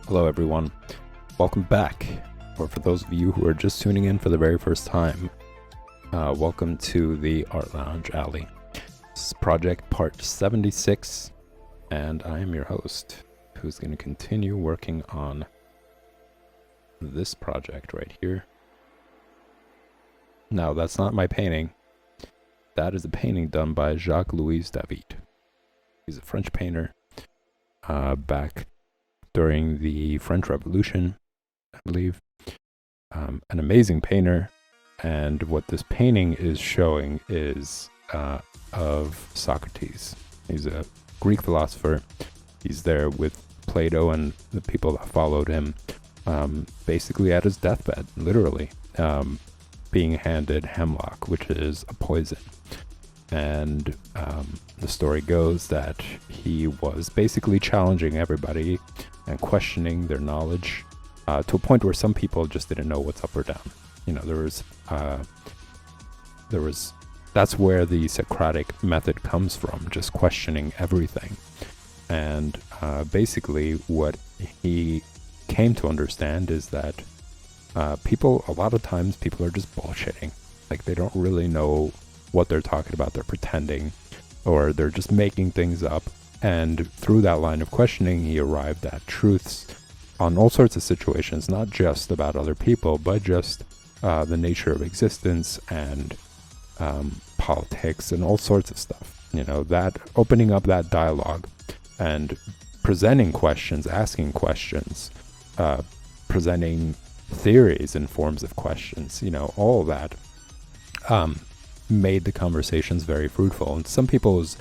Hello, everyone. Welcome back. Or for those of you who are just tuning in for the very first time, welcome to the Art Lounge Alley. This is project part 76, and I am your host, who's going to continue working on this project right here. Now, that's not my painting. That is a painting done by Jacques-Louis David. He's a French painter back during the French Revolution, I believe. An amazing painter, and what this painting is showing is of Socrates. He's a Greek philosopher. He's there with Plato and the people that followed him, basically at his deathbed, literally, being handed hemlock, which is a poison. And the story goes that he was basically challenging everybody and questioning their knowledge to a point where some people just didn't know what's up or down. You know, that's where the Socratic method comes from, just questioning everything. And basically what he came to understand is that a lot of times people are just bullshitting. Like, they don't really know what they're talking about. They're pretending, or they're just making things up. And through that line of questioning, he arrived at truths on all sorts of situations, not just about other people, but just the nature of existence and politics and all sorts of stuff. You know, that opening up that dialogue and presenting questions, asking questions, presenting theories in forms of questions, you know, all of that made the conversations very fruitful. And some people it was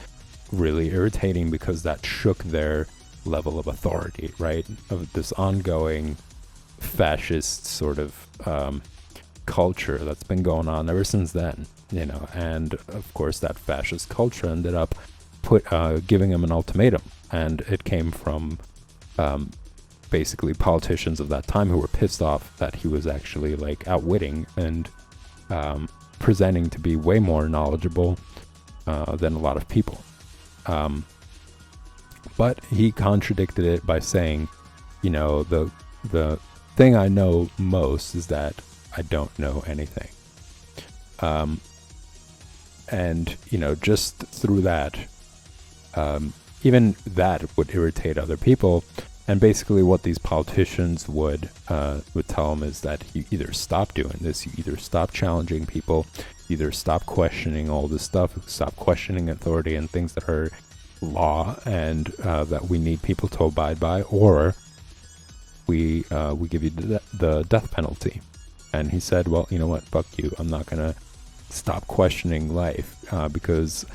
really irritating because that shook their level of authority, right? Of this ongoing fascist sort of culture that's been going on ever since then, you know. And of course that fascist culture ended up giving him an ultimatum, and it came from basically politicians of that time who were pissed off that he was actually like outwitting and presenting to be way more knowledgeable than a lot of people. But he contradicted it by saying, you know, the thing I know most is that I don't know anything. And, you know, just through that, even that would irritate other people. And basically what these politicians would tell him is that you either stop doing this, you either stop challenging people, either stop questioning all this stuff, stop questioning authority and things that are law and that we need people to abide by, or we give you the death penalty. And he said, well, you know what, fuck you. I'm not gonna stop questioning life because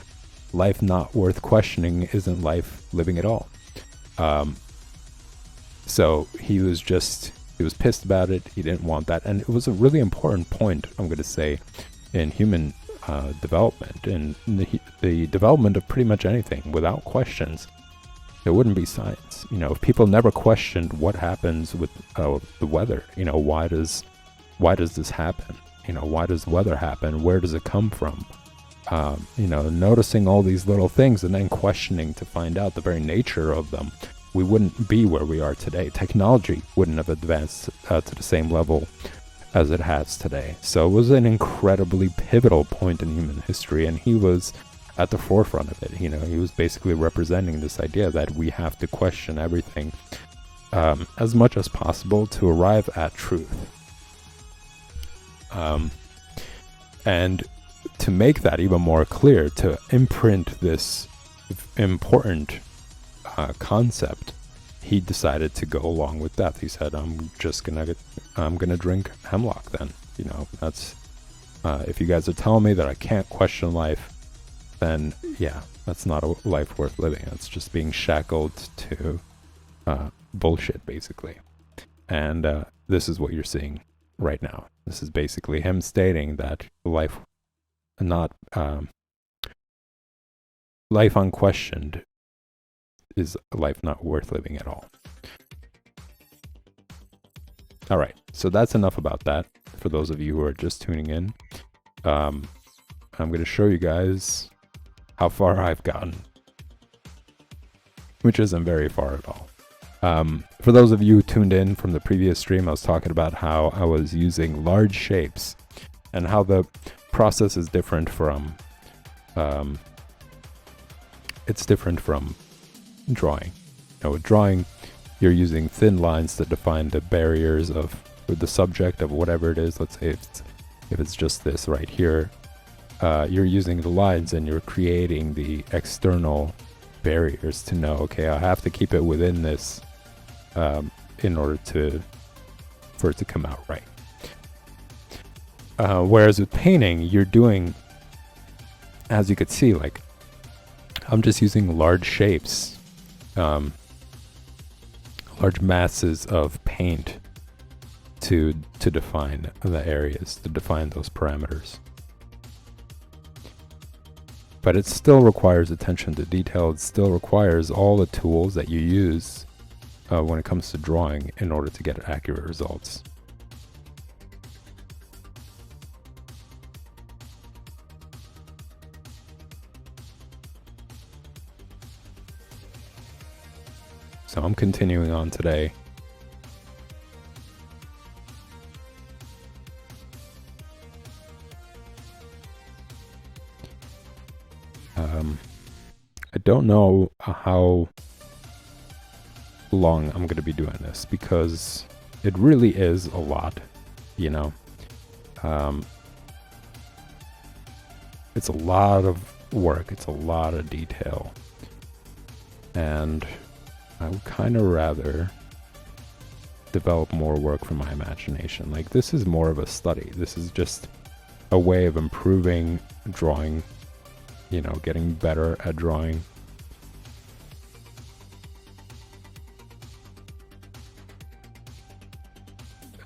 life not worth questioning isn't life living at all. So he was pissed about it. He didn't want that. And it was a really important point, I'm going to say, in human development, and the development of pretty much anything. Without questions, there wouldn't be science. You know, if people never questioned what happens with the weather, you know, why does this happen? You know, why does weather happen? Where does it come from? You know, noticing all these little things and then questioning to find out the very nature of them, we wouldn't be where we are today. Technology wouldn't have advanced to the same level as it has today. So it was an incredibly pivotal point in human history, and he was at the forefront of it. You know, he was basically representing this idea that we have to question everything as much as possible to arrive at truth. And to make that even more clear, to imprint this important concept, he decided to go along with that. He said, I'm gonna drink hemlock then. You know, that's if you guys are telling me that I can't question life, then yeah, that's not a life worth living. That's just being shackled to bullshit, basically. And this is what you're seeing right now. This is basically him stating that life unquestioned is a life not worth living at all. All right, so that's enough about that. For those of you who are just tuning in, I'm going to show you guys how far I've gotten, which isn't very far at all. For those of you who tuned in from the previous stream, I was talking about how I was using large shapes and how the process is different from it's different from drawing. With drawing, you're using thin lines to define the barriers of the subject of whatever it is. Let's say if it's just this right here, you're using the lines and you're creating the external barriers to know, okay, I have to keep it within this in order for it to come out right. Whereas with painting, you're doing, as you could see, like I'm just using large shapes, large masses of paint to define the areas, to define those parameters. But it still requires attention to detail. It still requires all the tools that you use when it comes to drawing in order to get accurate results. So I'm continuing on today. I don't know how long I'm going to be doing this because it really is a lot, you know. It's a lot of work. It's a lot of detail. And I would kind of rather develop more work from my imagination. Like, this is more of a study. This is just a way of improving drawing, you know, getting better at drawing.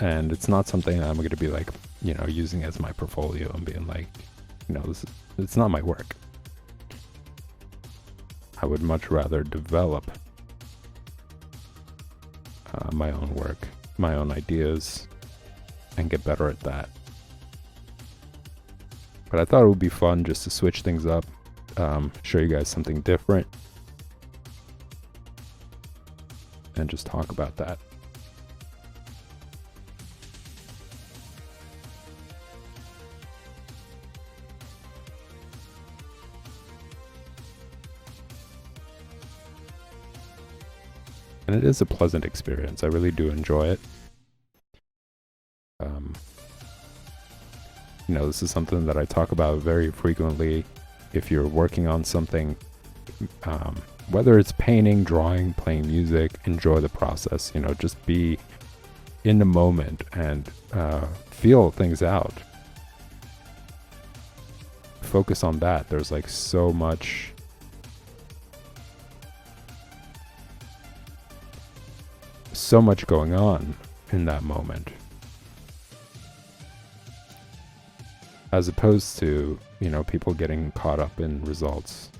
And it's not something I'm going to be like, you know, using as my portfolio and being like, you know, it's not my work. I would much rather develop my own work, my own ideas, and get better at that. But I thought it would be fun just to switch things up, show you guys something different, and just talk about that. And it is a pleasant experience. I really do enjoy it. You know, this is something that I talk about very frequently. If you're working on something, whether it's painting, drawing, playing music, enjoy the process. You know, just be in the moment and feel things out. Focus on that. There's like so much going on in that moment, as opposed to, you know, people getting caught up in results.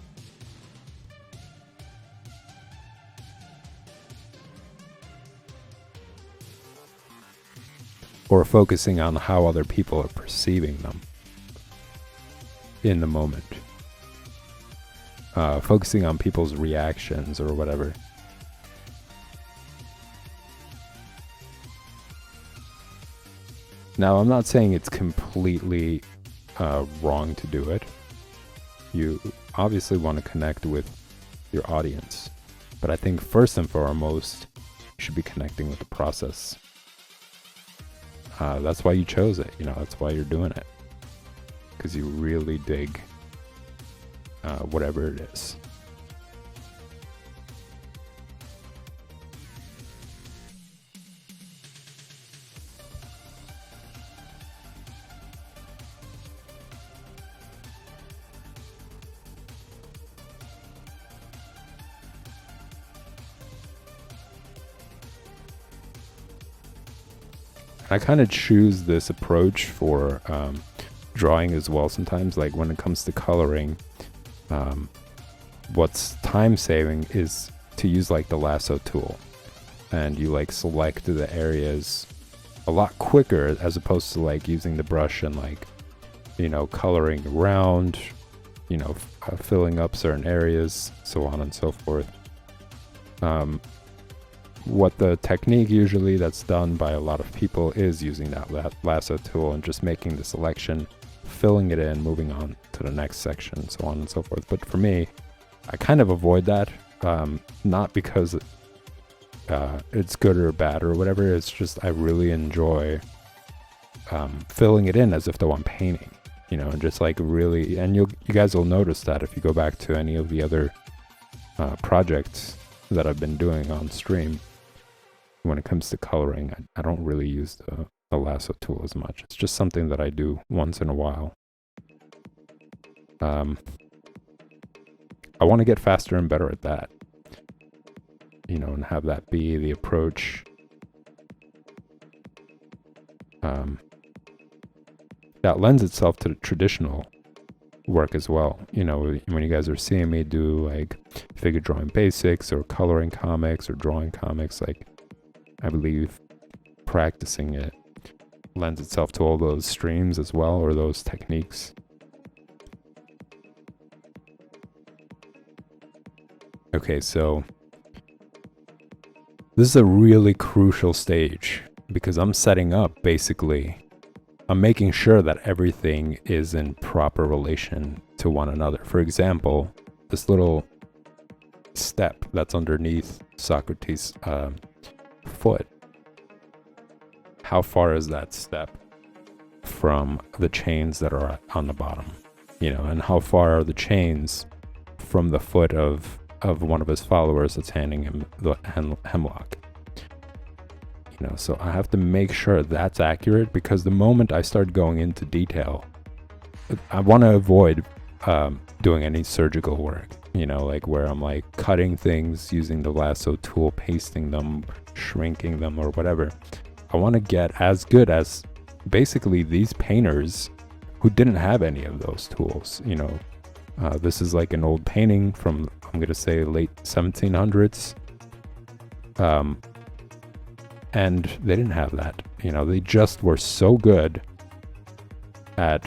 Or focusing on how other people are perceiving them in the moment. Focusing on people's reactions or whatever. Now, I'm not saying it's completely wrong to do it. You obviously want to connect with your audience. But I think first and foremost, you should be connecting with the process. That's why you chose it. You know, that's why you're doing it. Because you really dig whatever it is. I kind of choose this approach for drawing as well sometimes. Like when it comes to coloring, what's time saving is to use like the lasso tool, and you like select the areas a lot quicker as opposed to like using the brush and like, you know, coloring around, you know, filling up certain areas, so on and so forth. what the technique usually that's done by a lot of people is using that lasso tool and just making the selection, filling it in, moving on to the next section, so on and so forth. But for me, I kind of avoid that, not because it's good or bad or whatever. It's just I really enjoy filling it in as if though I'm painting, and just like really, and you guys will notice that if you go back to any of the other projects that I've been doing on stream. When it comes to coloring, I don't really use the lasso tool as much. It's just something that I do once in a while. I want to get faster and better at that, and have that be the approach. That lends itself to the traditional work as well. When you guys are seeing me do like figure drawing basics or coloring comics or drawing comics, like I believe practicing it lends itself to all those streams as well, or those techniques. Okay, so this is a really crucial stage because I'm setting up, basically, I'm making sure that everything is in proper relation to one another. For example, this little step that's underneath Socrates' foot, how far is that step from the chains that are on the bottom, and how far are the chains from the foot of one of his followers that's handing him the hemlock? So I have to make sure that's accurate, because the moment I start going into detail, I want to avoid doing any surgical work, like where I'm like cutting things using the lasso tool, pasting them, shrinking them, or whatever. I want to get as good as basically these painters who didn't have any of those tools. This is like an old painting from, I'm going to say, late 1700s. And they didn't have that. They just were so good at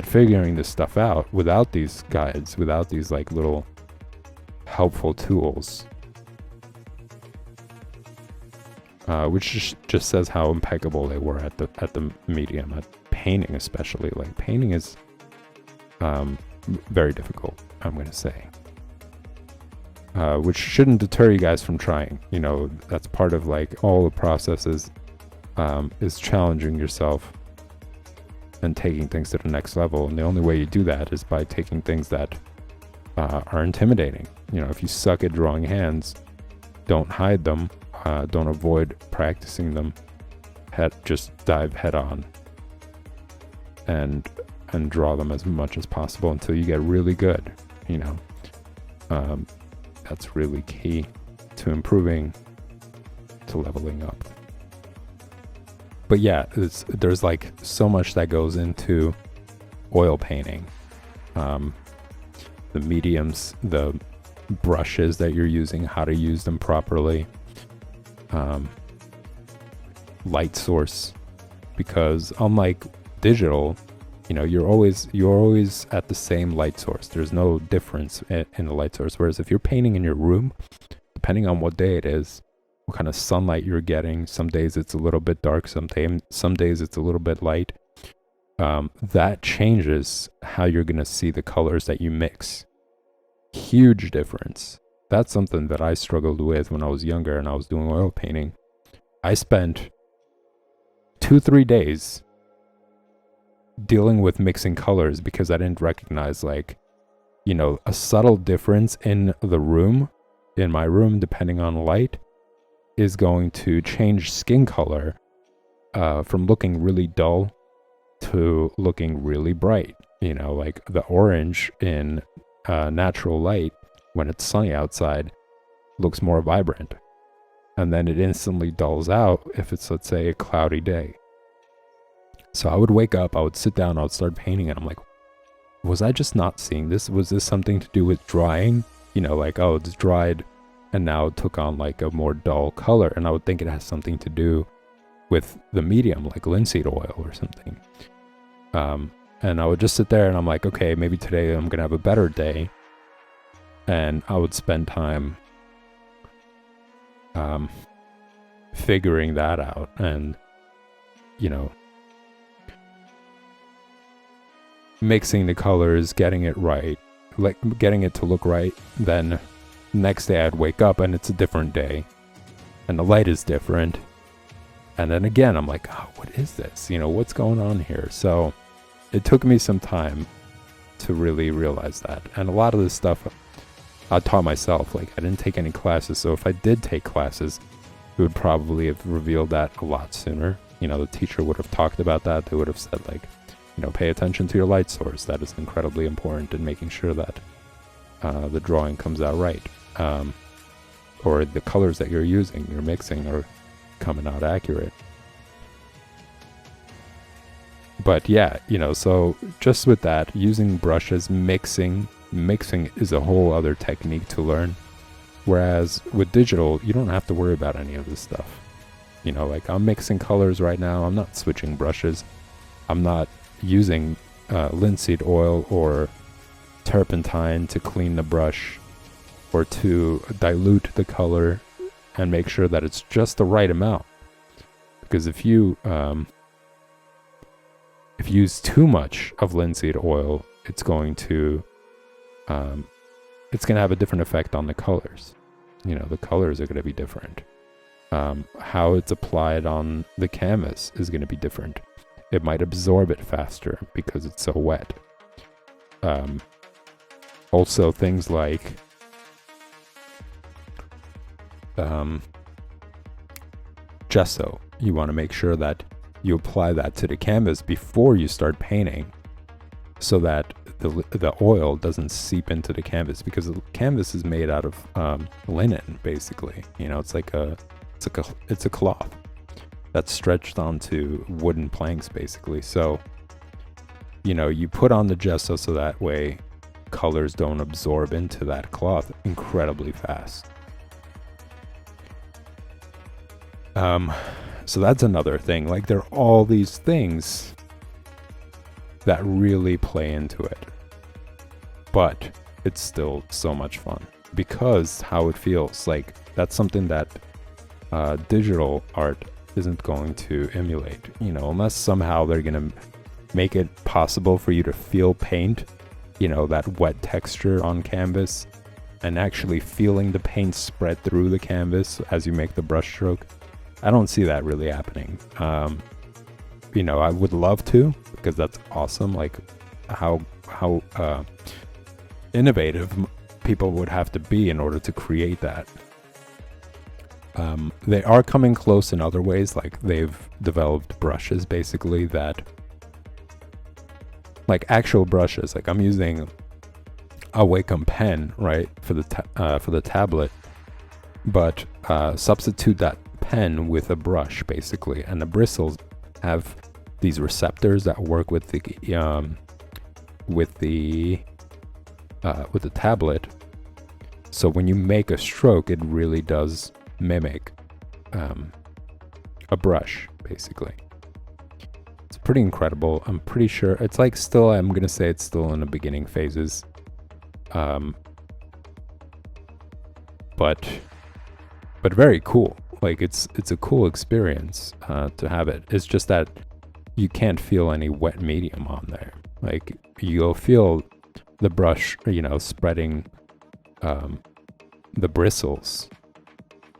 figuring this stuff out without these guides, without these like little helpful tools. Which just says how impeccable they were at the medium, at painting especially. Like painting is very difficult, I'm going to say. Which shouldn't deter you guys from trying. That's part of like all the processes, is challenging yourself and taking things to the next level. And the only way you do that is by taking things that are intimidating. If you suck at drawing hands, don't hide them. Don't avoid practicing them. Just dive head on and draw them as much as possible until you get really good. That's really key to improving, to leveling up. But yeah, there's like so much that goes into oil painting. The mediums, the brushes that you're using, how to use them properly. Light source, because unlike digital, you're always at the same light source. There's no difference in the light source. Whereas if you're painting in your room, depending on what day it is, what kind of sunlight you're getting, some days it's a little bit dark, some days it's a little bit light. That changes how you're gonna see the colors that you mix. Huge difference. That's something that I struggled with when I was younger and I was doing oil painting. I spent 2-3 days dealing with mixing colors because I didn't recognize a subtle difference in the room, in my room, depending on light, is going to change skin color from looking really dull to looking really bright. Like the orange in natural light when it's sunny outside looks more vibrant, and then it instantly dulls out if it's, let's say, a cloudy day. So I would wake up, I would sit down, I would start painting, and I'm like, was I just not seeing this? Was this something to do with drying? It's dried and now it took on like a more dull color. And I would think it has something to do with the medium, like linseed oil or something. And I would just sit there and I'm like, okay, maybe today I'm going to have a better day. And I would spend time figuring that out and, you know, mixing the colors, getting it right, like getting it to look right. Then next day I'd wake up and it's a different day and the light is different. And then again, I'm like, oh, what is this? You know, what's going on here? So it took me some time to really realize that. And a lot of this stuff I taught myself. Like, I didn't take any classes. So if I did take classes, it would probably have revealed that a lot sooner. You know, the teacher would have talked about that. They would have said, like, you know, pay attention to your light source. That is incredibly important in making sure that the drawing comes out right. Or the colors that you're using, you're mixing, are coming out accurate. But yeah, you know, so just with that, using brushes, mixing is a whole other technique to learn. Whereas with digital, you don't have to worry about any of this stuff. You know, like I'm mixing colors right now. I'm not switching brushes. I'm not using linseed oil or turpentine to clean the brush or to dilute the color and make sure that it's just the right amount. Because if you use too much of linseed oil, it's going to have a different effect on the colors. You know, the colors are going to be different. How it's applied on the canvas is going to be different. It might absorb it faster because it's so wet. Also, things like gesso. You want to make sure that you apply that to the canvas before you start painting, so that the oil doesn't seep into the canvas, because the canvas is made out of linen, basically. You know, it's a cloth that's stretched onto wooden planks, basically. So, you know, you put on the gesso so that way colors don't absorb into that cloth incredibly fast. So that's another thing. Like, there are all these things that really play into it, but it's still so much fun because how it feels. Like, that's something that digital art isn't going to emulate, you know, unless somehow they're going to make it possible for you to feel paint, you know, that wet texture on canvas, and actually feeling the paint spread through the canvas as you make the brush stroke. I don't see that really happening. You know, I would love to, because that's awesome. Like how innovative people would have to be in order to create that. They are coming close in other ways. Like, they've developed brushes basically that, like actual brushes. Like, I'm using a Wacom pen, right, for the tablet, but substitute that pen with a brush basically, and the bristles have these receptors that work with the tablet. So when you make a stroke, it really does mimic a brush, basically. It's pretty incredible. I'm pretty sure it's like still, I'm gonna say it's still in the beginning phases. But very cool. Like, it's a cool experience to have it. It's just that you can't feel any wet medium on there. Like, you'll feel the brush, you know, spreading the bristles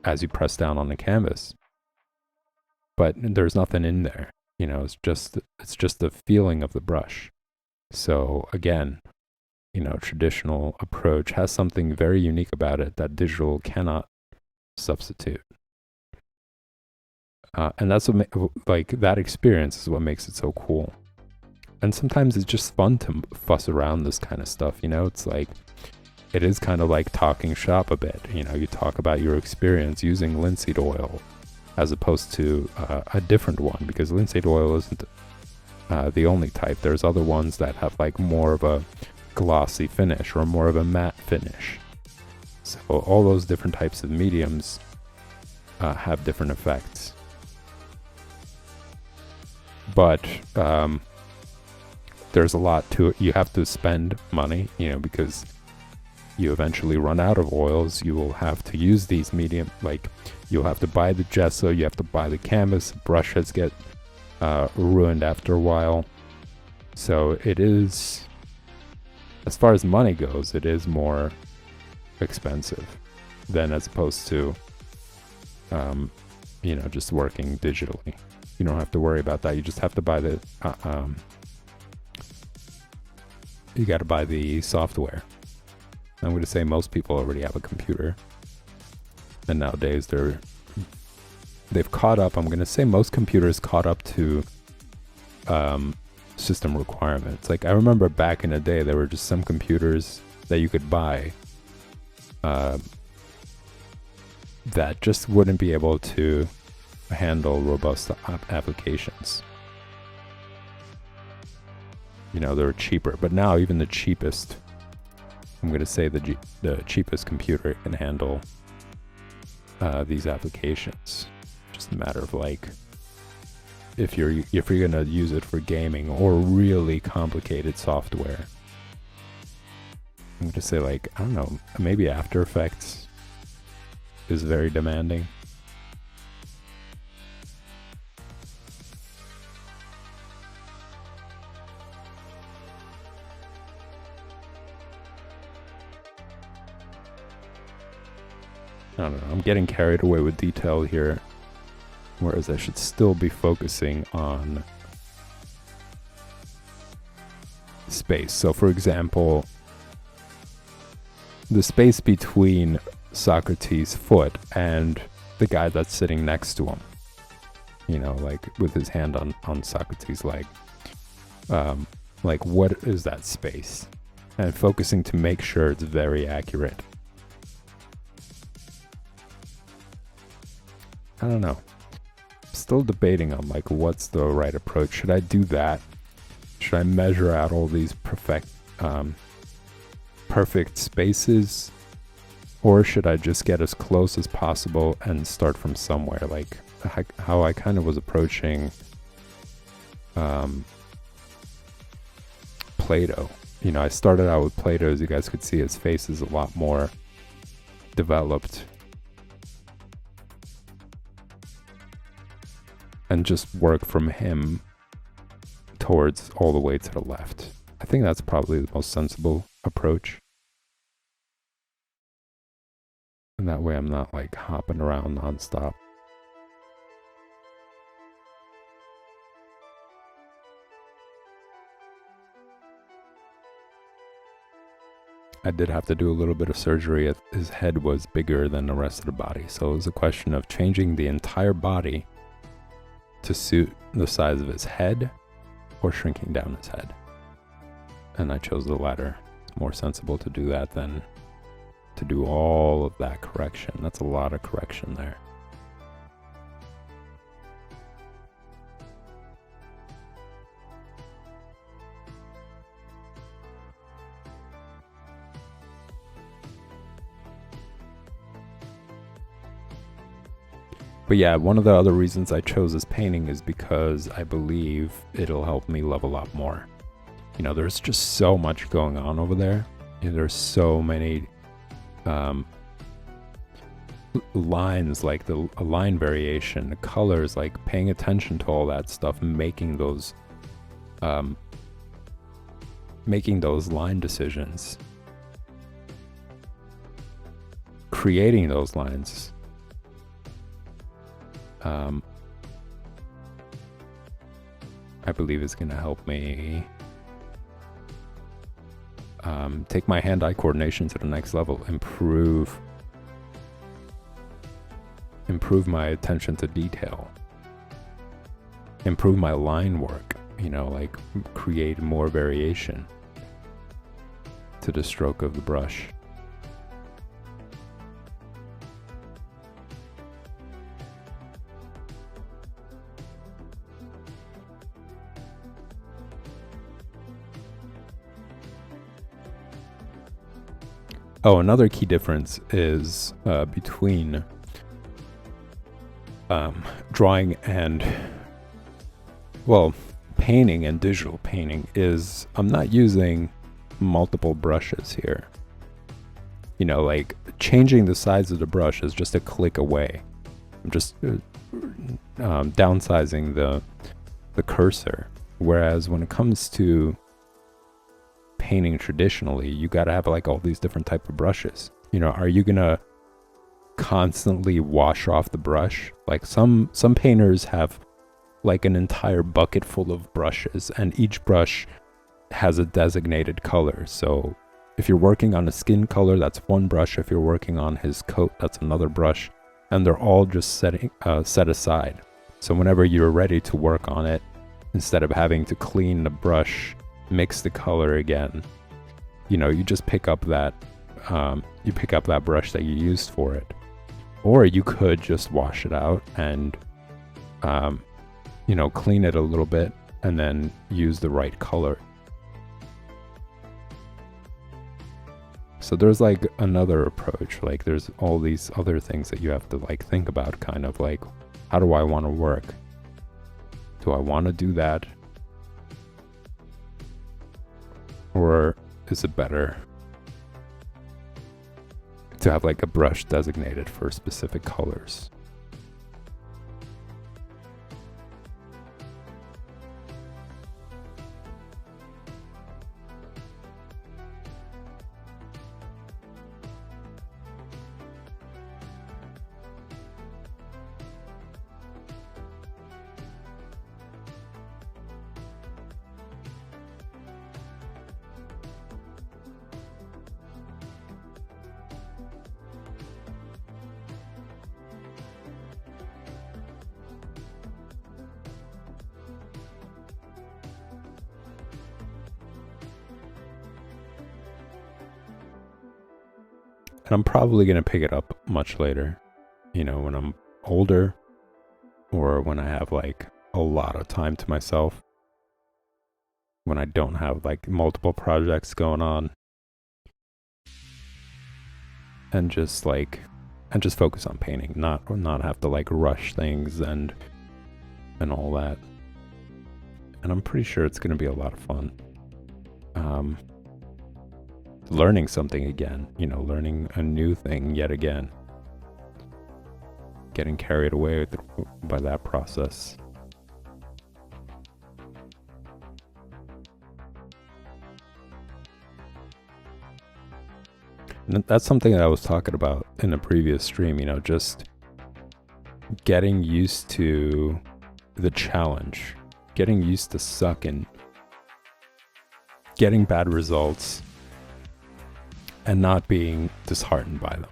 as you press down on the canvas, but there's nothing in there. You know, it's just the feeling of the brush. So again, you know, traditional approach has something very unique about it that digital cannot substitute. And that's what like that experience is what makes it so cool. And sometimes it's just fun to fuss around this kind of stuff, you know. It's like, it is kind of like talking shop a bit, you know. You talk about your experience using linseed oil as opposed to a different one, because linseed oil isn't the only type. There's other ones that have like more of a glossy finish or more of a matte finish. So all those different types of mediums have different effects. But there's a lot to it. You have to spend money, you know, because you eventually run out of oils, you will have to use these medium, like you'll have to buy the gesso, you have to buy the canvas, brushes get ruined after a while. So it is, as far as money goes, it is more expensive than as opposed to, just working digitally. You don't have to worry about that. You just have to buy the, you got to buy the software. I'm going to say most people already have a computer, and nowadays they've caught up. I'm going to say most computers caught up to system requirements. Like I remember back in the day, there were just some computers that you could buy that just wouldn't be able to handle robust applications. They're cheaper, but now even the cheapest, I'm going to say the cheapest computer can handle these applications. Just a matter of like, if you're going to use it for gaming or really complicated software. I'm going to say like, I don't know, maybe After Effects is very demanding. I don't know, I'm getting carried away with detail here, whereas I should still be focusing on space. So for example, the space between Socrates' foot and the guy that's sitting next to him, like with his hand on Socrates' leg. Like what is that space? And focusing to make sure it's very accurate. I don't know. Still debating on like what's the right approach. Should I do that? Should I measure out all these perfect spaces? Or should I just get as close as possible and start from somewhere? Like how I kind of was approaching Plato. I started out with Plato. As you guys could see, his face is a lot more developed. And just work from him towards all the way to the left. I think that's probably the most sensible approach. And that way I'm not like hopping around nonstop. I did have to do a little bit of surgery. His head was bigger than the rest of the body. So it was a question of changing the entire body to suit the size of his head or shrinking down his head. And I chose the latter. It's more sensible to do that than to do all of that correction. That's a lot of correction there. But yeah, one of the other reasons I chose this painting is because I believe it'll help me level up more. There's just so much going on over there. There's so many lines, like the line variation, the colors, like paying attention to all that stuff, making those line decisions, creating those lines. I believe is going to help me take my hand-eye coordination to the next level, improve my attention to detail, improve my line work, like create more variation to the stroke of the brush. Oh, another key difference is between drawing and, painting and digital painting is I'm not using multiple brushes here. like changing the size of the brush is just a click away. I'm just downsizing the cursor. Whereas when it comes to painting traditionally, you got to have like all these different type of brushes. Are you gonna constantly wash off the brush? Like some painters have like an entire bucket full of brushes, and each brush has a designated color. So if you're working on a skin color, that's one brush. If you're working on his coat, that's another brush, and they're all just set aside. So whenever you're ready to work on it, instead of having to clean the brush, mix the color again, you just pick up that brush that you used for it. Or you could just wash it out and clean it a little bit and then use the right color. So there's like another approach. Like there's all these other things that you have to like think about, kind of like, how do I want to work? Do I want to do that? Or is it better to have like a brush designated for specific colors? And I'm probably going to pick it up much later, when I'm older, or when I have like a lot of time to myself, when I don't have like multiple projects going on, and just focus on painting, not have to like rush things and all that. And I'm pretty sure it's going to be a lot of fun. Learning something again, learning a new thing yet again. Getting carried away by that process. And that's something that I was talking about in a previous stream, just getting used to the challenge, getting used to sucking, getting bad results, and not being disheartened by them.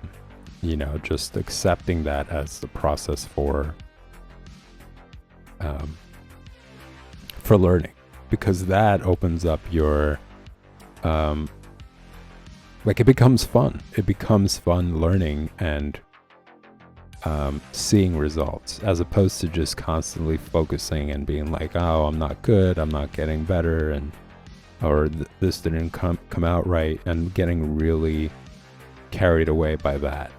Just accepting that as the process for learning, because that opens up your it becomes fun. It becomes fun learning and seeing results, as opposed to just constantly focusing and being like, oh, I'm not good, I'm not getting better, or this didn't come out right, and getting really carried away by that.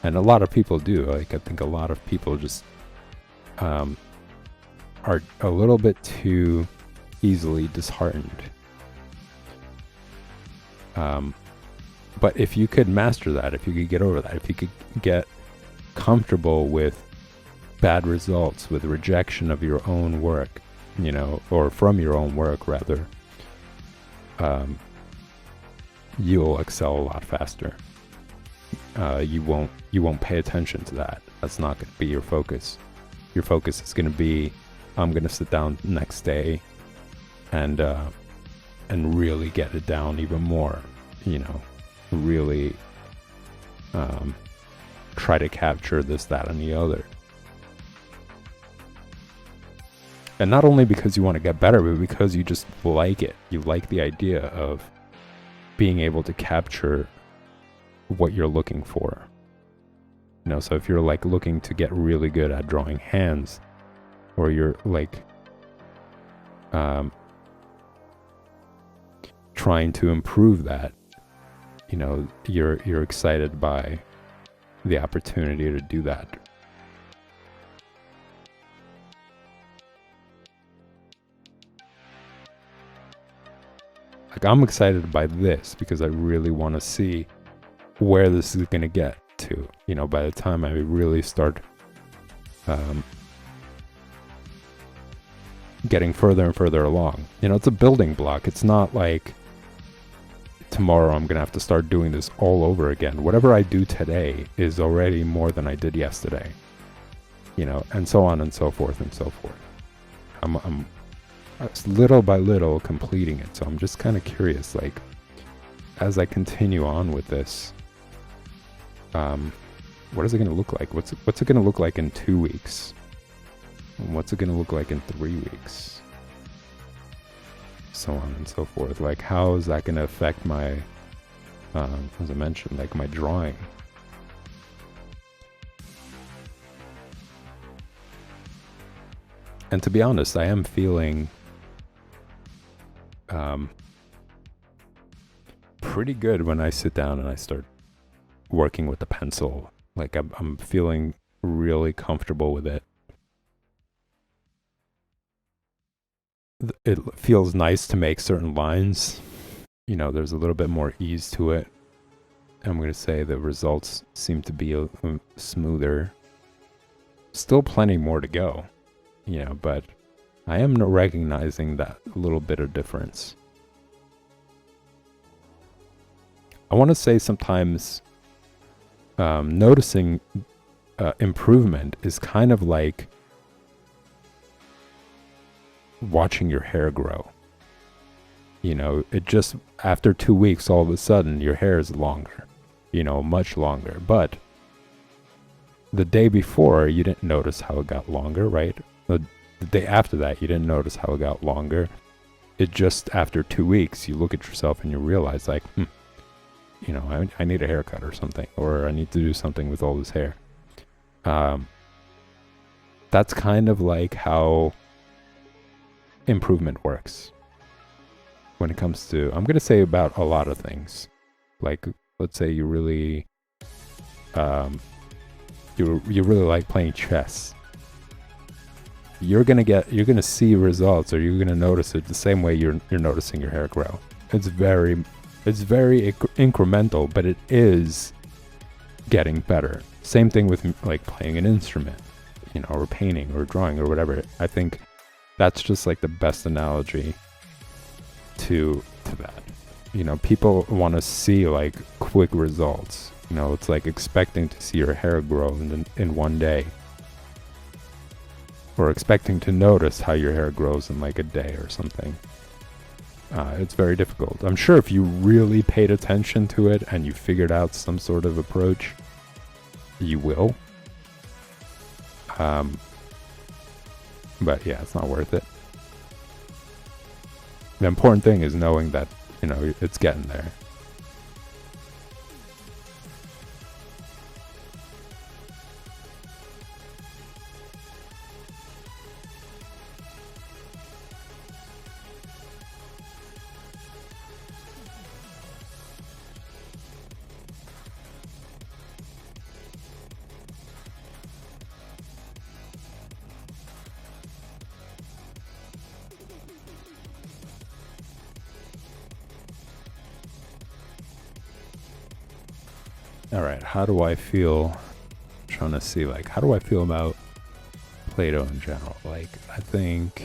And a lot of people do. Like, I think a lot of people just are a little bit too easily disheartened. But if you could master that, if you could get over that, if you could get comfortable with bad results, with rejection of your own work, or from your own work rather, you'll excel a lot faster. You won't pay attention to that. That's not going to be your focus. Your focus is going to be, I'm going to sit down next day and really get it down even more. Really try to capture this, that, and the other. And not only because you want to get better, but because you just like it. You like the idea of being able to capture what you're looking for. So if you're like looking to get really good at drawing hands, or you're like trying to improve that, you're excited by the opportunity to do that. Like, I'm excited by this because I really want to see where this is going to get to, by the time I really start getting further and further along. It's a building block. It's not like tomorrow I'm going to have to start doing this all over again. Whatever I do today is already more than I did yesterday, and so on and so forth and so forth. I'm little by little completing it. So I'm just kind of curious, like, as I continue on with this, what is it going to look like? What's it going to look like in 2 weeks? And what's it going to look like in 3 weeks? So on and so forth. Like, how is that going to affect my, as I mentioned, like my drawing? And to be honest, I am feeling pretty good when I sit down and I start working with the pencil. Like, I'm feeling really comfortable with it. It feels nice to make certain lines. There's a little bit more ease to it. I'm going to say the results seem to be smoother. Still plenty more to go, but I am recognizing that little bit of difference. I want to say sometimes noticing improvement is kind of like watching your hair grow. It just, after 2 weeks, all of a sudden your hair is longer, much longer. But the day before, you didn't notice how it got longer, right? The day after that, you didn't notice how it got longer. It just, after 2 weeks, you look at yourself and you realize, like, I need a haircut or something, or I need to do something with all this hair. That's kind of like how improvement works when it comes to, I'm going to say, about a lot of things. Like, let's say you really you really like playing chess. You're going to see results, or you're going to notice it the same way you're noticing your hair grow. It's very incremental, but it is getting better. Same thing with like playing an instrument, or painting or drawing or whatever. I think that's just like the best analogy to that. People want to see like quick results. It's like expecting to see your hair grow in one day, or expecting to notice how your hair grows in like a day or something. It's very difficult. I'm sure if you really paid attention to it and you figured out some sort of approach, you will. But yeah, it's not worth it. The important thing is knowing that, it's getting there. All right, how do I feel? I'm trying to see, like, how do I feel about Play-Doh in general? Like, I think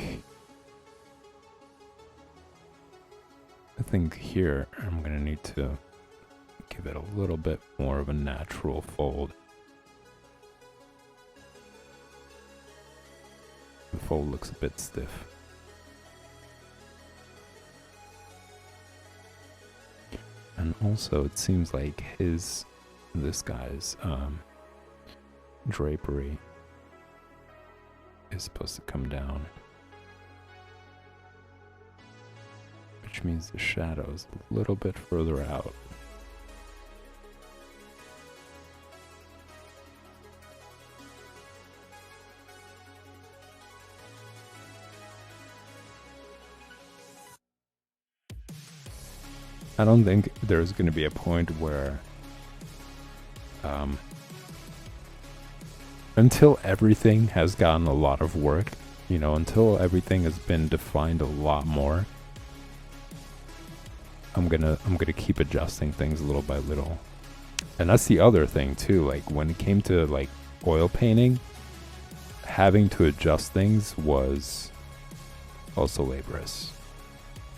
here I'm gonna need to give it a little bit more of a natural fold. The fold looks a bit stiff. And also, it seems like this guy's drapery is supposed to come down, which means the shadow is a little bit further out. I don't think there's going to be a point where until everything has gotten a lot of work, until everything has been defined a lot more, I'm gonna keep adjusting things little by little. And that's the other thing too, like when it came to like oil painting, having to adjust things was also laborious.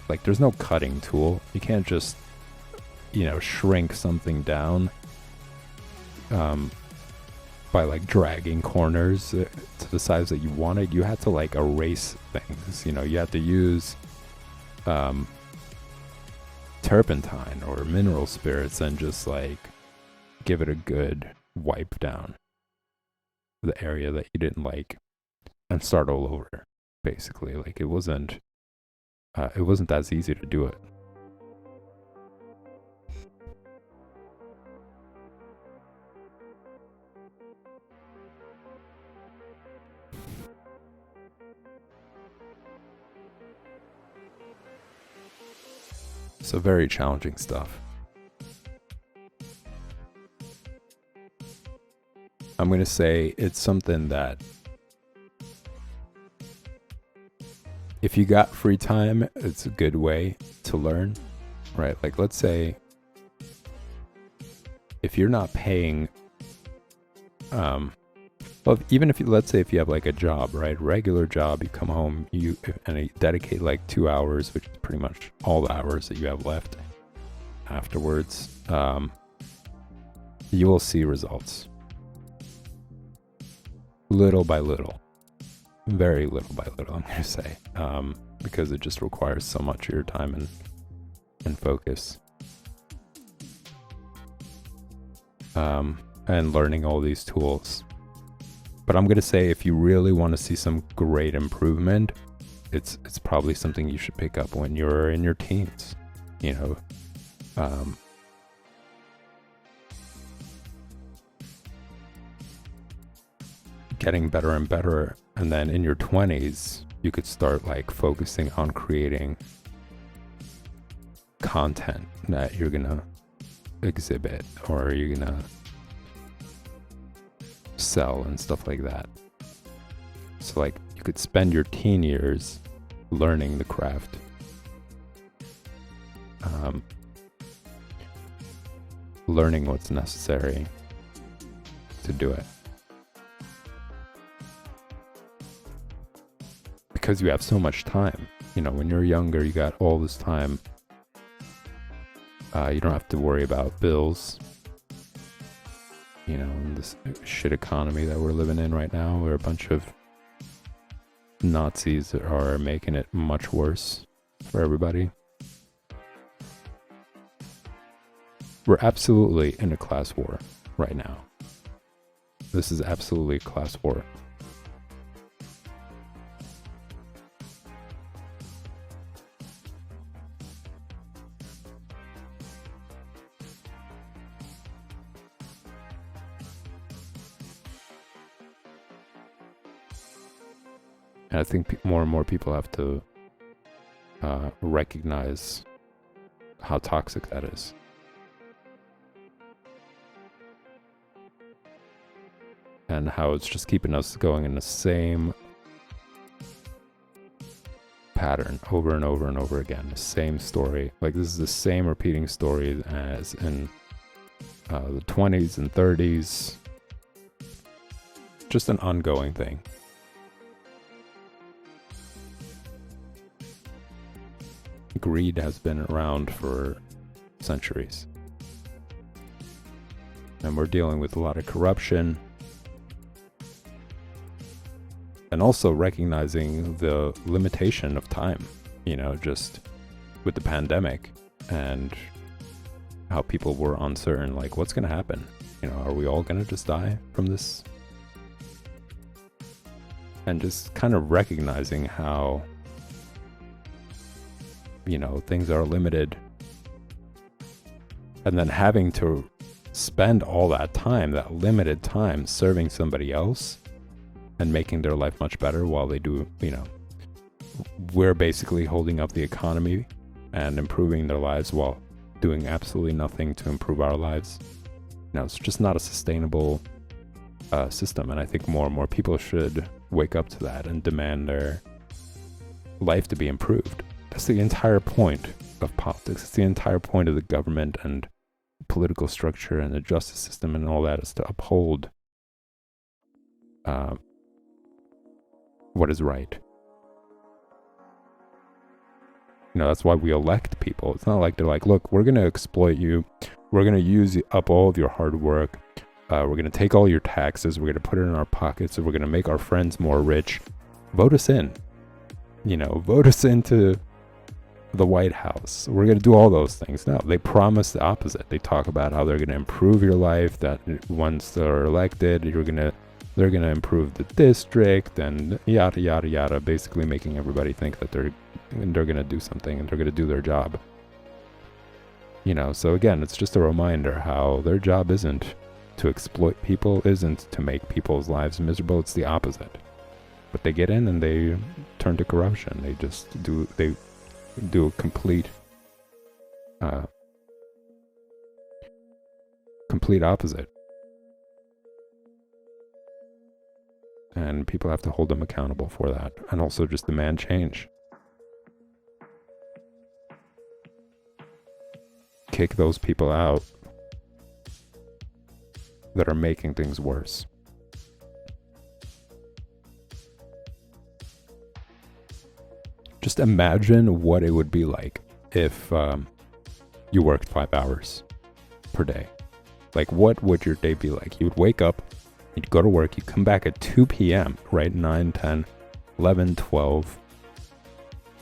Like there's no cutting tool. You can't just, shrink something down by like dragging corners to the size that you wanted. You had to like erase things. You had to use turpentine or mineral spirits and just like give it a good wipe down the area that you didn't like and start all over, basically. Like it wasn't as easy to do it. So very challenging stuff. I'm going to say it's something that if you got free time, it's a good way to learn, right? Like let's say if you're not paying, well, even if let's say if you have like a job, right? Regular job, you come home, you dedicate like 2 hours, which is pretty much all the hours that you have left afterwards. You will see results. Little by little. Very little by little, I'm going to say. Because it just requires so much of your time and focus. And learning all these tools. But I'm going to say if you really want to see some great improvement, it's probably something you should pick up when you're in your teens. Getting better and better, and then in your 20s you could start like focusing on creating content that you're gonna exhibit or you're gonna sell and stuff like that. So like you could spend your teen years learning the craft, learning what's necessary to do it. Because you have so much time. When you're younger, you got all this time. You don't have to worry about bills. In this shit economy that we're living in right now, where a bunch of Nazis are making it much worse for everybody. We're absolutely in a class war right now. This is absolutely a class war. And I think more and more people have to recognize how toxic that is. And how it's just keeping us going in the same pattern over and over and over again. The same story. Like this is the same repeating story as in the 20s and 30s. Just an ongoing thing. Greed has been around for centuries. And we're dealing with a lot of corruption. And also recognizing the limitation of time, just with the pandemic and how people were uncertain, like what's going to happen? Are we all going to just die from this? And just kind of recognizing how things are limited, and then having to spend all that time, that limited time, serving somebody else and making their life much better while they do, we're basically holding up the economy and improving their lives while doing absolutely nothing to improve our lives. It's just not a sustainable system, and I think more and more people should wake up to that and demand their life to be improved. That's the entire point of politics. It's the entire point of the government and political structure and the justice system and all that is to uphold what is right. That's why we elect people. It's not like they're like, look, we're going to exploit you. We're going to use up all of your hard work. We're going to take all your taxes. We're going to put it in our pockets. And we're going to make our friends more rich. Vote us in. Vote us into the White House. We're going to do all those things. No, they promise the opposite. They talk about how they're going to improve your life, that once they're elected, they're going to improve the district and yada, yada, yada, basically making everybody think that they're going to do something and they're going to do their job. So again, it's just a reminder how their job isn't to exploit people, isn't to make people's lives miserable. It's the opposite. But they get in and they turn to corruption. They just do a complete opposite. And people have to hold them accountable for that. And also just demand change. Kick those people out that are making things worse. Just imagine what it would be like if you worked 5 hours per day. Like, what would your day be like? You would wake up, you'd go to work, you'd come back at 2 p.m., right? 9, 10, 11, 12,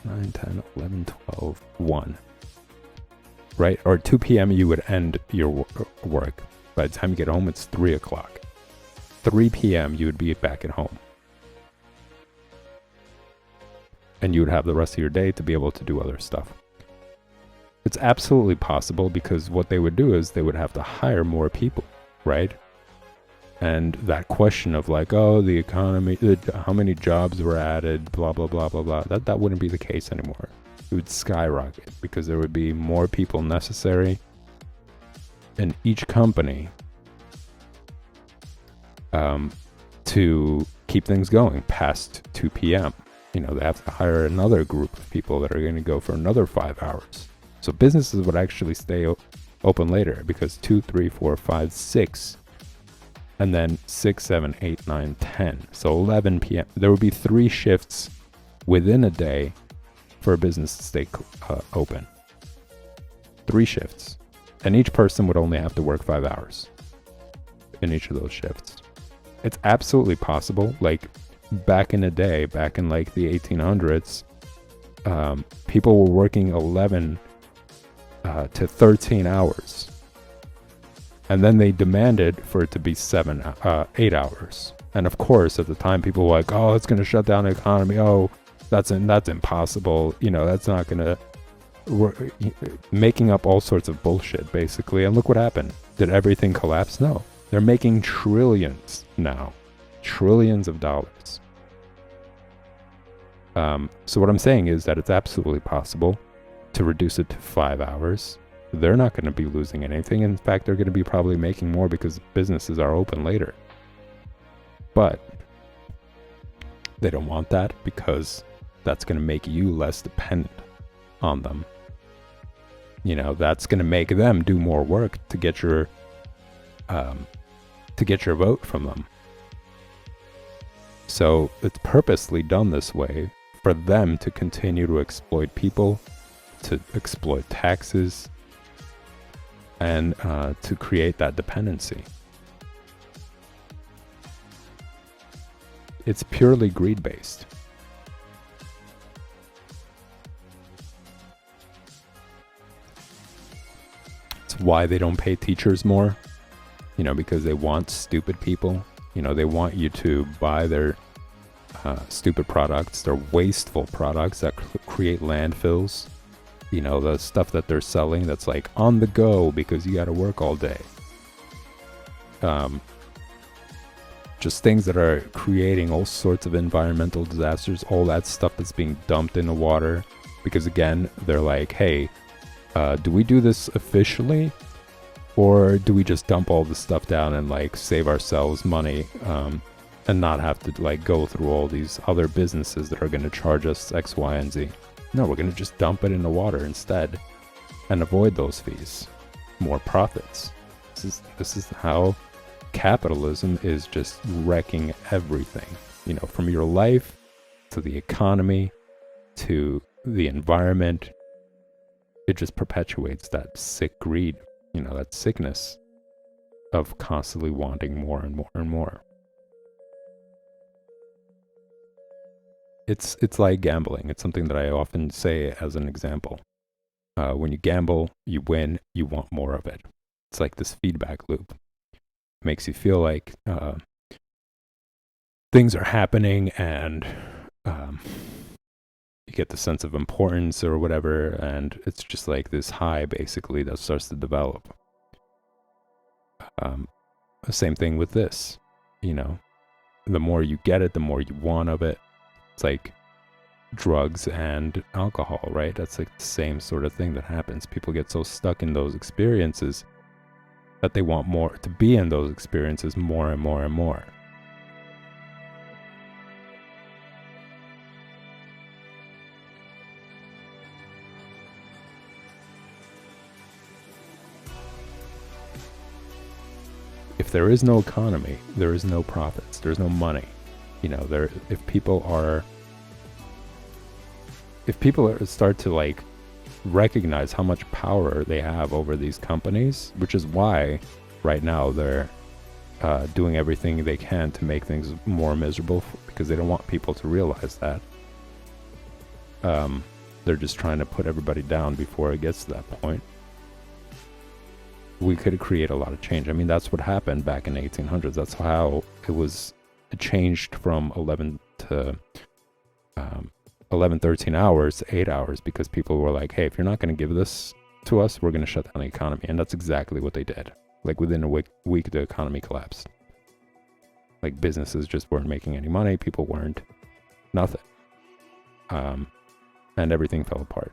9, 10, 11, 12, 1. Right? Or 2 p.m. you would end your work. By the time you get home, it's 3 o'clock. 3 p.m. you would be back at home. And you would have the rest of your day to be able to do other stuff. It's absolutely possible, because what they would do is they would have to hire more people, right? And that question of like, oh, the economy, how many jobs were added, blah, blah, blah, blah, blah, that wouldn't be the case anymore. It would skyrocket because there would be more people necessary in each company to keep things going past 2 p.m. They have to hire another group of people that are going to go for another 5 hours. So businesses would actually stay open later, because 2, 3, 4, 5, 6, and then 6, 7, 8, 9, 10. So 11 p.m. There would be 3 shifts within a day for a business to stay open. 3 shifts. And each person would only have to work 5 hours in each of those shifts. It's absolutely possible. Like, back in the day, back in like the 1800s, people were working 11 to 13 hours. And then they demanded for it to be 8 hours. And of course, at the time, people were like, oh, it's going to shut down the economy. Oh, that's impossible. That's not going to... making up all sorts of bullshit, basically. And look what happened. Did everything collapse? No. They're making trillions now. Trillions of dollars. So what I'm saying is that it's absolutely possible to reduce it to 5 hours. They're not going to be losing anything. In fact, they're going to be probably making more because businesses are open later. But they don't want that, because that's going to make you less dependent on them. That's going to make them do more work to get your vote from them. So it's purposely done this way for them to continue to exploit people, to exploit taxes, and to create that dependency. It's purely greed-based. It's why they don't pay teachers more, because they want stupid people. They want you to buy their stupid products, their wasteful products that create landfills. The stuff that they're selling that's like on the go because you got to work all day. Just things that are creating all sorts of environmental disasters, all that stuff that's being dumped in the water. Because again, they're like, hey, do we do this officially? Or do we just dump all the stuff down and like save ourselves money and not have to like go through all these other businesses that are going to charge us X, Y, and Z? No, we're going to just dump it in the water instead and avoid those fees. more profits. This is how capitalism is just wrecking everything. You know, from your life to the economy to the environment. It just perpetuates that sick greed, you know, that sickness of constantly wanting more and more and more. It's like gambling. It's something that I often say as an example. When you gamble, you win, you want more of it. It's like this feedback loop. It makes you feel like things are happening, and you get the sense of importance or whatever, and it's just like this high basically that starts to develop. Same thing with this, you know, the more you get it, the more you want of it. It's like drugs and alcohol, right? That's like the same sort of thing that happens. People get so stuck in those experiences that they want more, to be in those experiences more and more and more. If there is no economy, there is no profits, there's no money. You know, if people start to like recognize how much power they have over these companies, which is why right now they're doing everything they can to make things more miserable, because they don't want people to realize that. They're just trying to put everybody down before it gets to that point. We could create a lot of change. I mean, that's what happened back in the 1800s. That's how it changed from 11 to 13 hours to 8 hours, because people were like, hey, if you're not going to give this to us, we're going to shut down the economy. And that's exactly what they did. Like within a week, the economy collapsed. Like businesses just weren't making any money. People weren't, nothing. And everything fell apart.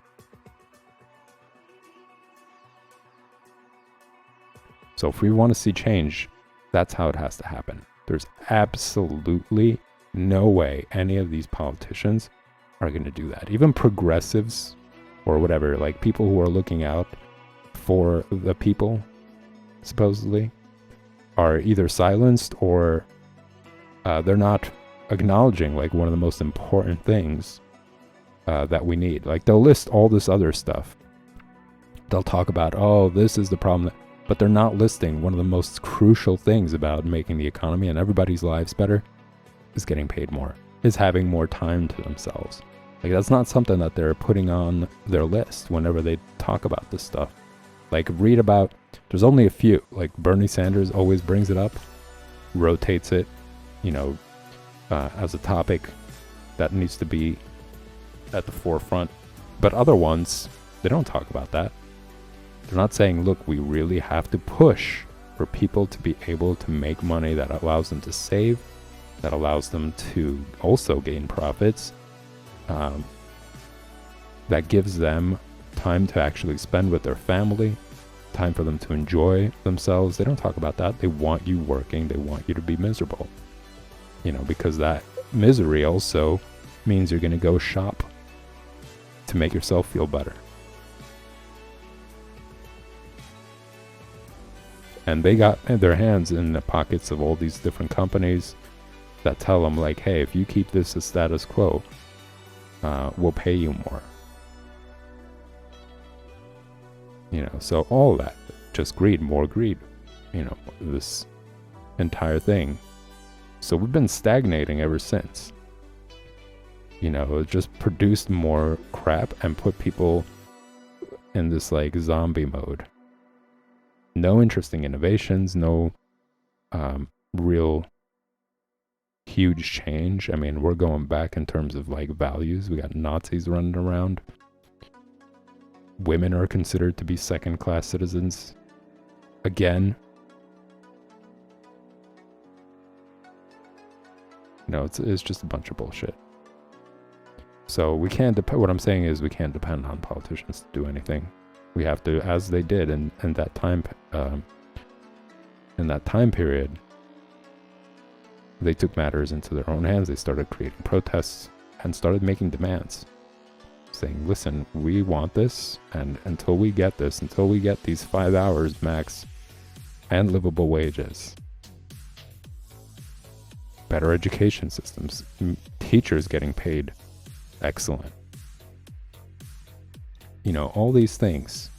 So if we want to see change, that's how it has to happen. There's absolutely no way any of these politicians are going to do that. Even progressives or whatever, like people who are looking out for the people, supposedly, are either silenced or they're not acknowledging like one of the most important things that we need. Like they'll list all this other stuff. They'll talk about, oh, this is the problem. But they're not listing one of the most crucial things about making the economy and everybody's lives better is getting paid more, is having more time to themselves. Like that's not something that they're putting on their list whenever they talk about this stuff. Like read about, there's only a few, like Bernie Sanders always brings it up, rotates it, you know, as a topic that needs to be at the forefront. But other ones, they don't talk about that. They're not saying, look, we really have to push for people to be able to make money that allows them to save, that allows them to also gain profits, that gives them time to actually spend with their family, time for them to enjoy themselves. They don't talk about that. They want you working. They want you to be miserable, you know, because that misery also means you're going to go shop to make yourself feel better. And they got their hands in the pockets of all these different companies that tell them like, hey, if you keep this as status quo, we'll pay you more. You know, so all that, just greed, more greed, you know, this entire thing. So we've been stagnating ever since. You know, it just produced more crap and put people in this like zombie mode. No interesting innovations, no real huge change. I mean, we're going back in terms of like values. We got Nazis running around. Women are considered to be second-class citizens again. No, it's just a bunch of bullshit. So we can't what I'm saying is we can't depend on politicians to do anything. We have to, as they did in that time period, they took matters into their own hands. They started creating protests and started making demands. saying, listen, we want this, and until we get this, until we get these 5 hours max and livable wages, better education systems, teachers getting paid excellent, you know, all these things,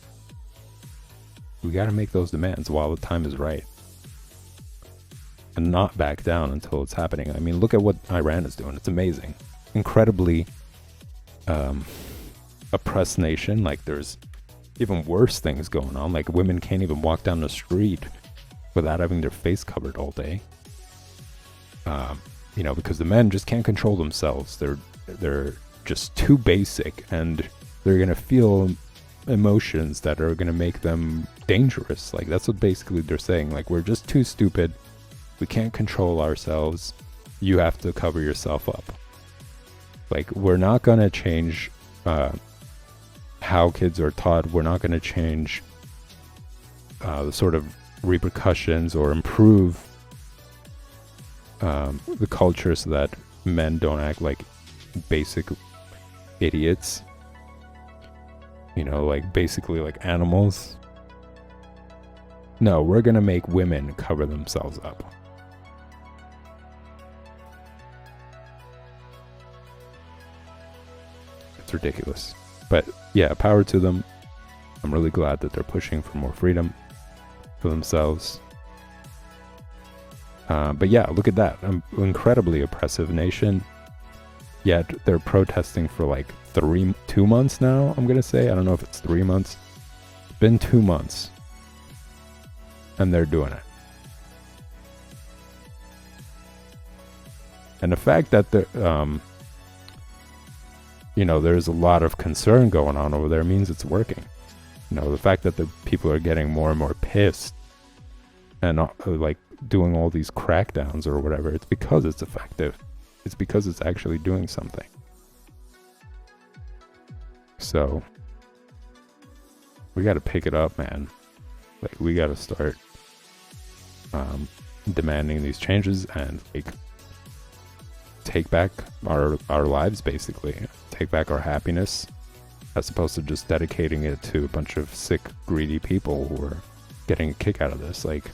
we got to make those demands while the time is right and not back down until it's happening. I mean, look at what Iran is doing. It's amazing. Incredibly oppressed nation. Like, there's even worse things going on. Like, women can't even walk down the street without having their face covered all day. You know, because the men just can't control themselves. They're just too basic, and they're gonna feel emotions that are gonna make them dangerous. Like, that's what basically they're saying. Like, we're just too stupid. We can't control ourselves. You have to cover yourself up. Like, we're not gonna change how kids are taught. We're not gonna change the sort of repercussions or improve the culture so that men don't act like basic idiots. You know, like basically like animals. No, we're gonna make women cover themselves up. It's ridiculous. But yeah, power to them. I'm really glad that they're pushing for more freedom for themselves. But yeah, look at that. An incredibly oppressive nation. Yet they're protesting for like 2 months now, I'm gonna say. I don't know if it's 3 months. It's been 2 months. And they're doing it. And the fact that you know, there's a lot of concern going on over there means it's working. You know, the fact that the people are getting more and more pissed and like doing all these crackdowns or whatever, it's because it's effective. It's because it's actually doing something. So we got to pick it up, man. Like, we got to start demanding these changes and like take back our lives, basically. Take back our happiness, as opposed to just dedicating it to a bunch of sick, greedy people who are getting a kick out of this. Like,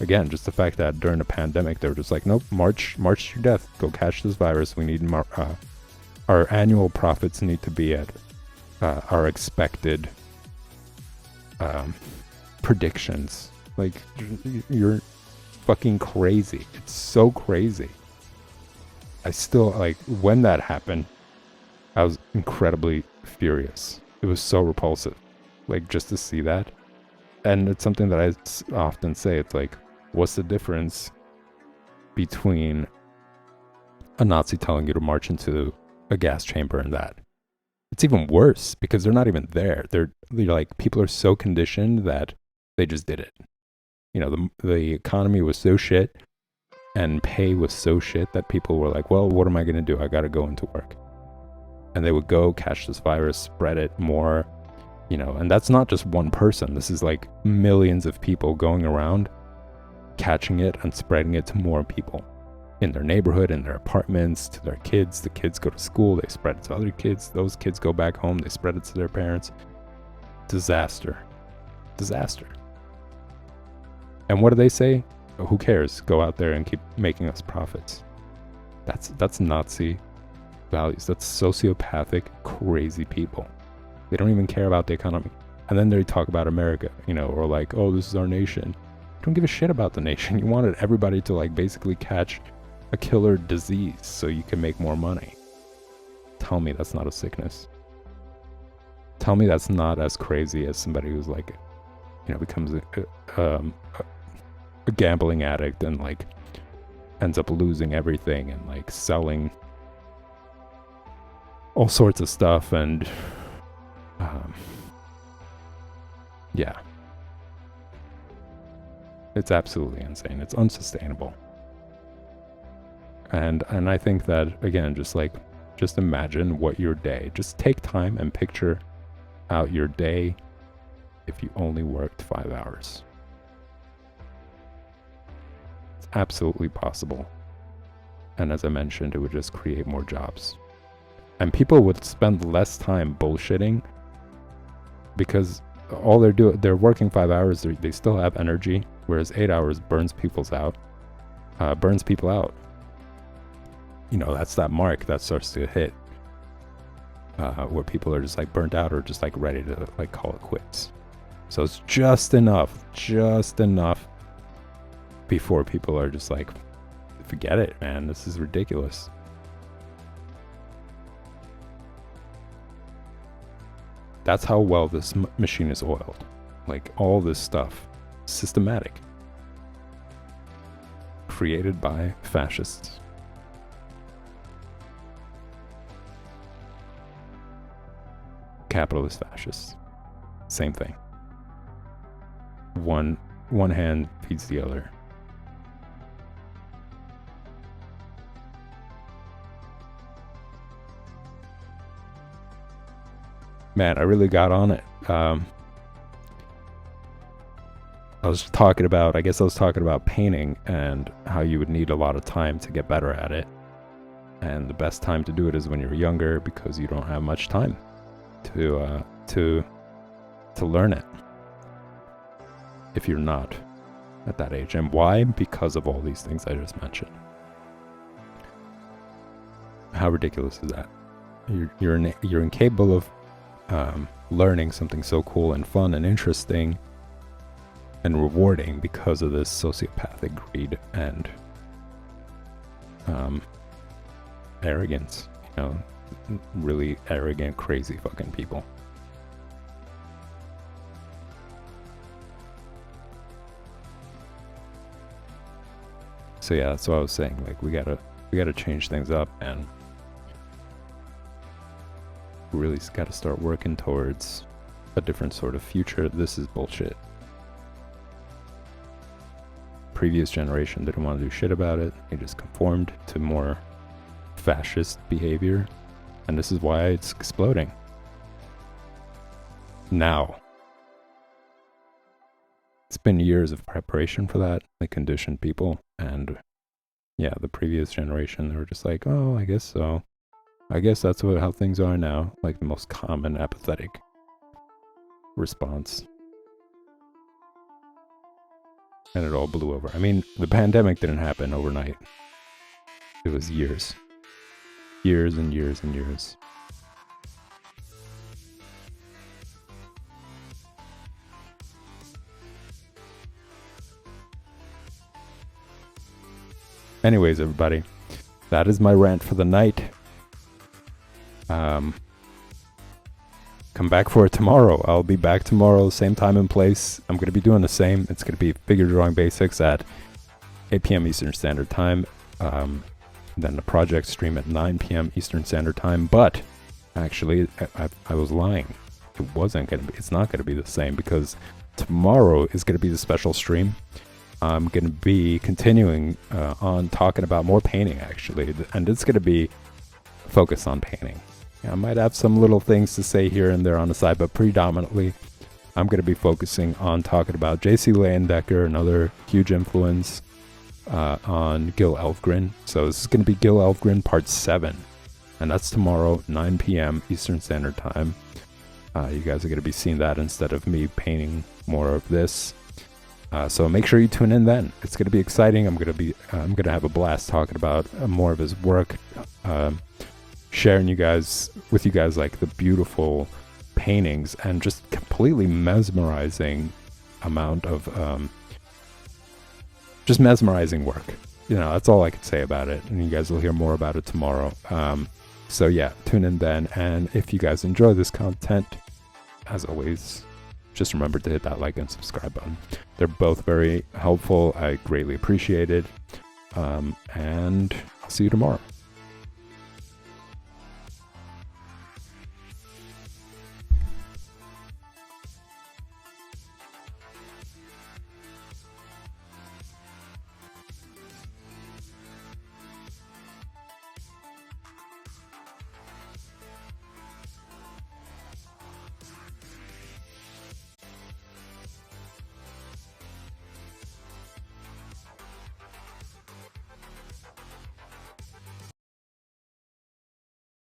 again, just the fact that during the pandemic, they were just like, nope, march to your death. Go catch this virus. We need our annual profits need to be at our expected predictions. Like, you're fucking crazy. It's so crazy. I still, like, when that happened, I was incredibly furious. It was so repulsive, like, just to see that. And it's something that I often say. It's like, what's the difference between a Nazi telling you to march into a gas chamber and that? It's even worse because they're not even there. They're like, people are so conditioned that they just did it. You know, the economy was so shit and pay was so shit that people were like, well, what am I going to do? I got to go into work. And they would go catch this virus, spread it more, you know, and that's not just one person. This is like millions of people going around, catching it and spreading it to more people in their neighborhood, in their apartments, to their kids. The kids go to school, they spread it to other kids. Those kids go back home, they spread it to their parents. Disaster. Disaster. And what do they say? Oh, who cares? Go out there and keep making us profits. That's Nazi values. That's sociopathic, crazy people. They don't even care about the economy. And then they talk about America, you know, or like, oh, this is our nation. Don't give a shit about the nation. You wanted everybody to like basically catch a killer disease so you can make more money. Tell me that's not a sickness. Tell me that's not as crazy as somebody who's like, you know, becomes a gambling addict and like ends up losing everything and like selling all sorts of stuff and yeah, it's absolutely insane. It's unsustainable. And I think that, again, just imagine what your day, just take time and picture out your day if you only worked 5 hours. It's absolutely possible. And as I mentioned, it would just create more jobs. And people would spend less time bullshitting because all they're working 5 hours, they still have energy, whereas 8 hours burns people out. You know, that's that mark that starts to hit where people are just like burnt out or just like ready to like call it quits. So it's just enough before people are just like, forget it, man, this is ridiculous. That's how well this machine is oiled. Like, all this stuff, systematic. Created by fascists. Capitalist fascists. Same thing. One hand feeds the other. Man, I really got on it. I was talking about painting and how you would need a lot of time to get better at it. And the best time to do it is when you're younger, because you don't have much time to learn it if you're not at that age. And why? Because of all these things I just mentioned. How ridiculous is that? You're incapable of learning something so cool and fun and interesting and rewarding because of this sociopathic greed and arrogance. You know, really arrogant, crazy fucking people. So yeah, that's what I was saying. Like, we gotta change things up, and we really gotta start working towards a different sort of future. This is bullshit. Previous generation didn't want to do shit about it. They just conformed to more fascist behavior, and this is why it's exploding. Now, it's been years of preparation for that. They conditioned people, and yeah, the previous generation, they were just like, oh, I guess so. I guess that's how things are now. Like, the most common apathetic response. And it all blew over. I mean, the pandemic didn't happen overnight. It was years. Years and years and years. Anyways, everybody, that is my rant for the night. Come back for it tomorrow. I'll be back tomorrow, same time and place. I'm going to be doing the same. It's going to be Figure Drawing Basics at 8 p.m. Eastern Standard Time. Then the project stream at 9 p.m. Eastern Standard Time. But actually, I was lying. It's not going to be the same, because tomorrow is going to be the special stream. I'm going to be continuing on talking about more painting, actually. And it's going to be focused on painting. I might have some little things to say here and there on the side, but predominantly I'm going to be focusing on talking about J.C. Leyendecker, another huge influence on Gil Elfgren. So this is going to be Gil Elfgren Part 7, and that's tomorrow, 9 p.m. Eastern Standard Time. You guys are going to be seeing that instead of me painting more of this. So make sure you tune in then. It's going to be exciting. I'm going to have a blast talking about more of his work. Sharing with you guys like the beautiful paintings and just completely mesmerizing amount of just mesmerizing work. You know, that's all I can say about it, and you guys will hear more about it tomorrow. So yeah, tune in then, and if you guys enjoy this content, as always, just remember to hit that like and subscribe button. They're both very helpful. I greatly appreciate it, and I'll see you tomorrow.